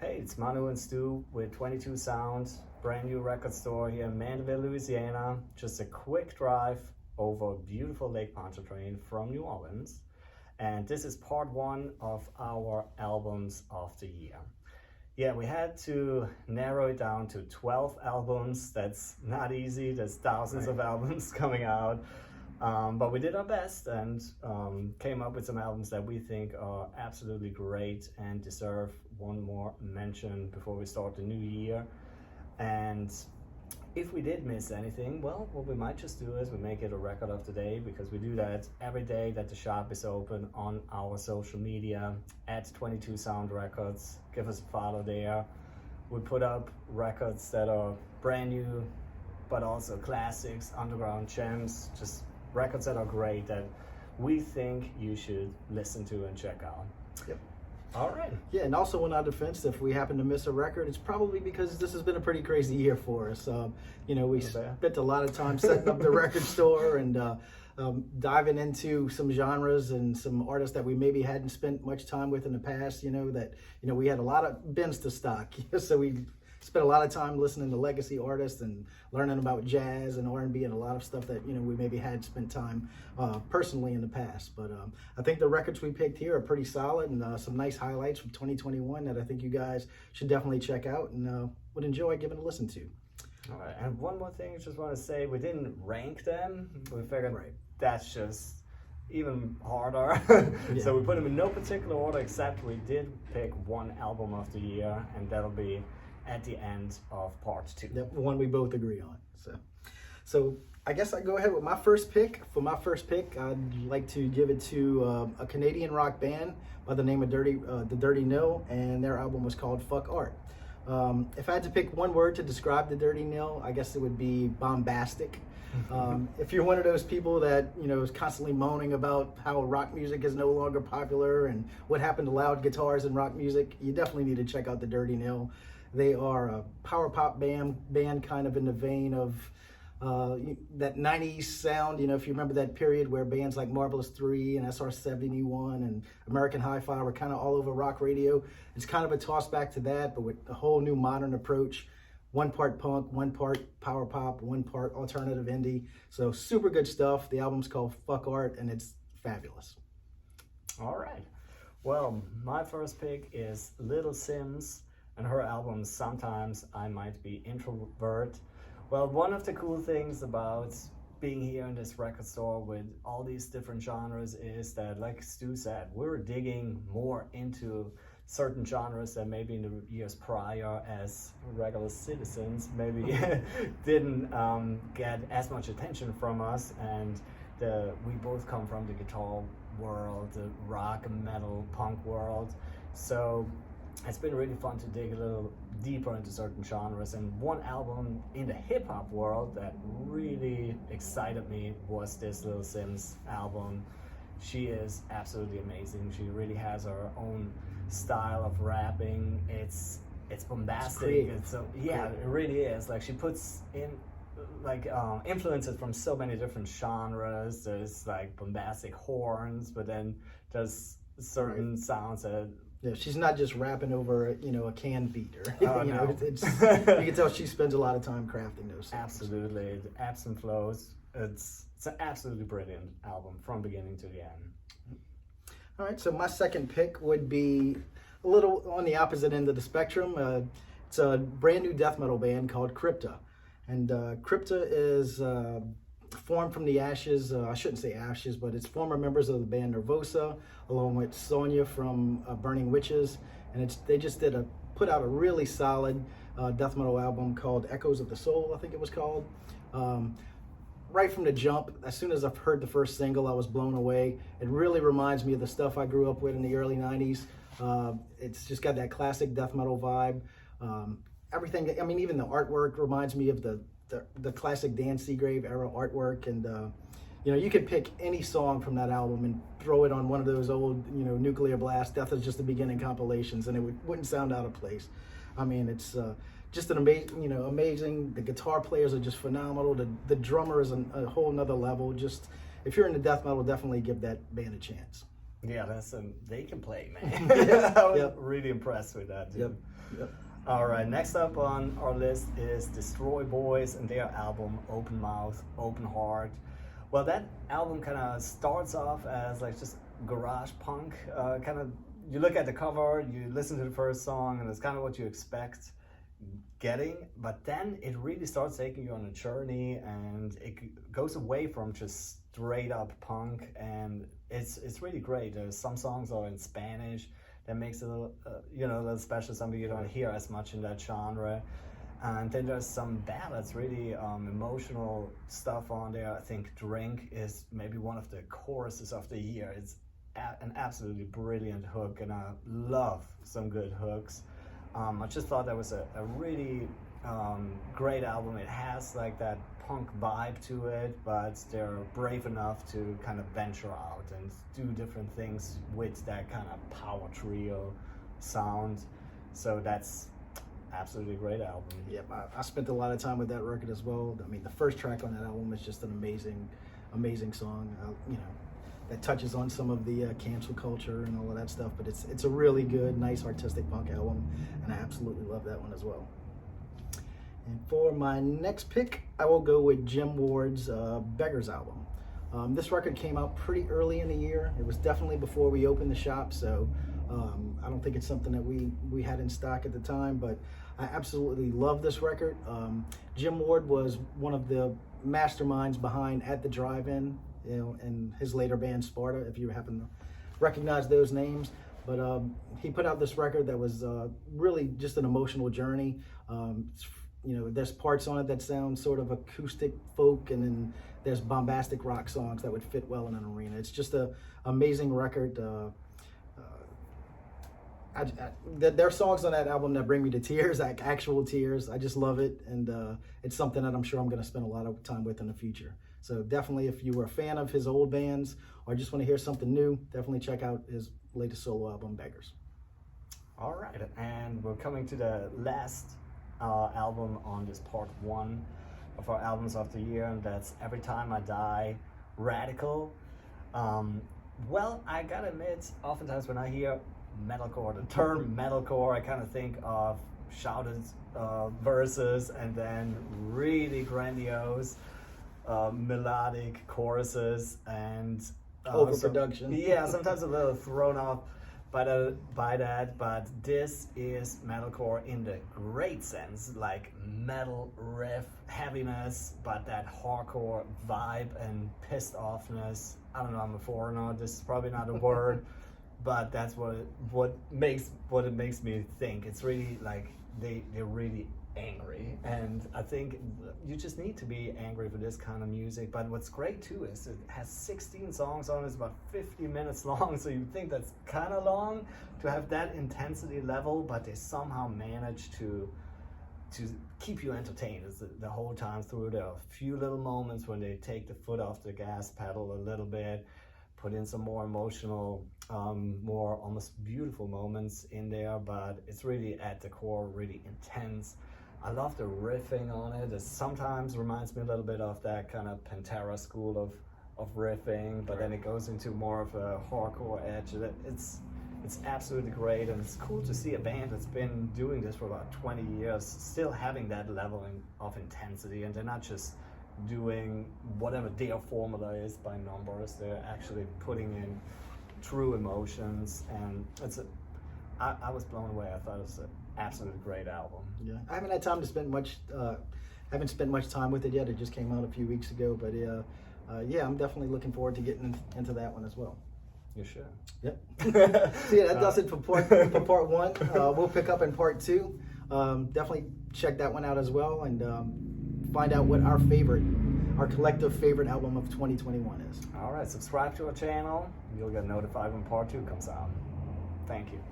Hey, it's Manu and Stu with 22 Sound, brand new record store here in Mandeville, Louisiana. Just a quick drive over beautiful Lake Pontchartrain from New Orleans. And this is part one of our albums of the year. Yeah, we had to narrow it down to 12 albums. That's not easy. There's thousands of albums coming out. But we did our best and came up with some albums that we think are absolutely great and deserve one more mention before we start the new year. And if we did miss anything, well, what we might just do is we make it a record of the day, because we do that every day that the shop is open on our social media at 22 Sound Records. Give us a follow there. We put up records that are brand new, but also classics, underground gems, just records that are great that we think you should listen to and check out. Yep. All right. Yeah, and also in our defense, if we happen to miss a record, it's probably because this has been a pretty crazy year for us. We spent a lot of time setting up the record store and diving into some genres and some artists that we maybe hadn't spent much time with in the past. We had a lot of bins to stock, so we spent a lot of time listening to legacy artists and learning about jazz and R&B and a lot of stuff that we maybe had spent time personally in the past. But I think the records we picked here are pretty solid and some nice highlights from 2021 that I think you guys should definitely check out and would enjoy giving a listen to. All right, and one more thing I just want to say, we didn't rank them. We figured that's just even harder. Yeah. So we put them in no particular order, except we did pick one album of the year, and that'll be at the end of part two. The one we both agree on. So I guess I go ahead with my first pick. For my first pick, I'd like to give it to a Canadian rock band by the name of the Dirty Nil, and their album was called Fuck Art. If I had to pick one word to describe the Dirty Nil, I guess it would be bombastic. If you're one of those people that is constantly moaning about how rock music is no longer popular and what happened to loud guitars in rock music, you definitely need to check out the Dirty Nil. They are a power pop band kind of in the vein of that 90s sound. If you remember that period where bands like Marvelous 3 and SR-71 and American Hi-Fi were kind of all over rock radio. It's kind of a toss back to that, but with a whole new modern approach. One part punk, one part power pop, one part alternative indie. So super good stuff. The album's called Fuck Art, and it's fabulous. All right. Well, my first pick is Little Sims and her album Sometimes I Might Be Introvert. Well, one of the cool things about being here in this record store with all these different genres is that, like Stu said, we're digging more into certain genres that maybe in the years prior, as regular citizens, maybe didn't get as much attention from us. And we both come from the guitar world, the rock, metal, punk world. So it's been really fun to dig a little deeper into certain genres. And one album in the hip-hop world that really excited me was this Little Sims album. She is absolutely amazing. She really has her own style of rapping. It's bombastic. It really is. Like, she puts in influences from so many different genres. There's like bombastic horns, but then there's certain sounds that she's not just rapping over a can beater. No. You can tell she spends a lot of time crafting those songs. Absolutely, the ebbs and flows. It's an absolutely brilliant album from beginning to the end. All right, so my second pick would be a little on the opposite end of the spectrum. It's a brand new death metal band called Krypta. And Krypta is formed from the ashes, I shouldn't say ashes, but it's former members of the band Nervosa, along with Sonia from Burning Witches. And they just put out a really solid death metal album called Echoes of the Soul, I think it was called. Right from the jump, as soon as I've heard the first single, I was blown away. It really reminds me of the stuff I grew up with in the early 90s. It's just got that classic death metal vibe. Everything, even the artwork reminds me of the classic Dan Seagrave era artwork. And, you could pick any song from that album and throw it on one of those old, Nuclear Blast, Death is Just the Beginning compilations, and it wouldn't sound out of place. It's just an amazing. The guitar players are just phenomenal. The drummer is a whole nother level. Just, if you're into death metal, definitely give that band a chance. Yeah, they can play, man. I was Yep. really impressed with that, dude. Yep. Yep. All right, next up on our list is Destroy Boys and their album Open Mouth, Open Heart. Well, that album kind of starts off as like just garage punk. Kind of, you look at the cover, you listen to the first song, and it's kind of what you expect getting. But then it really starts taking you on a journey, and it goes away from just straight up punk, and it's really great. There's some songs are in Spanish. That makes it a little, a little special, something you don't hear as much in that genre. And then there's some ballads, really emotional stuff on there. I think Drink is maybe one of the choruses of the year. It's an absolutely brilliant hook, and I love some good hooks. I just thought that was a really great album. It has like that punk vibe to it, but they're brave enough to kind of venture out and do different things with that kind of power trio sound. So that's absolutely great album. Yep, I spent a lot of time with that record as well. I mean, the first track on that album is just an amazing song. That touches on some of the cancel culture and all of that stuff. But it's a really good, nice, artistic punk album, and I absolutely love that one as well. And for my next pick, I will go with Jim Ward's Beggars album. This record came out pretty early in the year. It was definitely before we opened the shop, so I don't think it's something that we had in stock at the time, but I absolutely love this record. Jim Ward was one of the masterminds behind At the Drive-In, and his later band Sparta, if you happen to recognize those names. But he put out this record that was really just an emotional journey. There's parts on it that sound sort of acoustic folk, and then there's bombastic rock songs that would fit well in an arena. It's just an amazing record. There are songs on that album that bring me to tears, like actual tears. I just love it, and it's something that I'm sure I'm going to spend a lot of time with in the future. So definitely, if you were a fan of his old bands or just want to hear something new, definitely check out his latest solo album, Beggars. All right, and we're coming to the last album on this part one of our albums of the year, and that's Every Time I Die, Radical. Well, I gotta admit, oftentimes when I hear metalcore, the term metalcore, I kind of think of shouted verses and then really grandiose melodic choruses and overproduction. Sometimes a little thrown off by that, but this is metalcore in the great sense, like metal riff heaviness, but that hardcore vibe and pissed offness. I don't know, I'm a foreigner, this is probably not a word, but that's what it makes me think. It's really like they're really angry, and I think you just need to be angry for this kind of music. But what's great too is it has 16 songs on it. It's about 50 minutes long, so you think that's kind of long to have that intensity level, but they somehow manage to keep you entertained the whole time through. There are a few little moments when they take the foot off the gas pedal a little bit, put in some more emotional, more almost beautiful moments in there, but it's really at the core really intense. I love the riffing on it. It sometimes reminds me a little bit of that kind of Pantera school of riffing, but then it goes into more of a hardcore edge. It's absolutely great, and it's cool to see a band that's been doing this for about 20 years still having that level of intensity, and they're not just doing whatever their formula is by numbers. They're actually putting in true emotions, and I was blown away. I thought it was an absolutely great album. Yeah, I haven't had time to spend much time with it yet. It just came out a few weeks ago, but I'm definitely looking forward to getting into that one as well. You should. Yep. So yeah, that does it for part one. We'll pick up in part two. Definitely check that one out as well, and find out what our collective favorite album of 2021 is. All right, subscribe to our channel. You'll get notified when part two comes out. Thank you.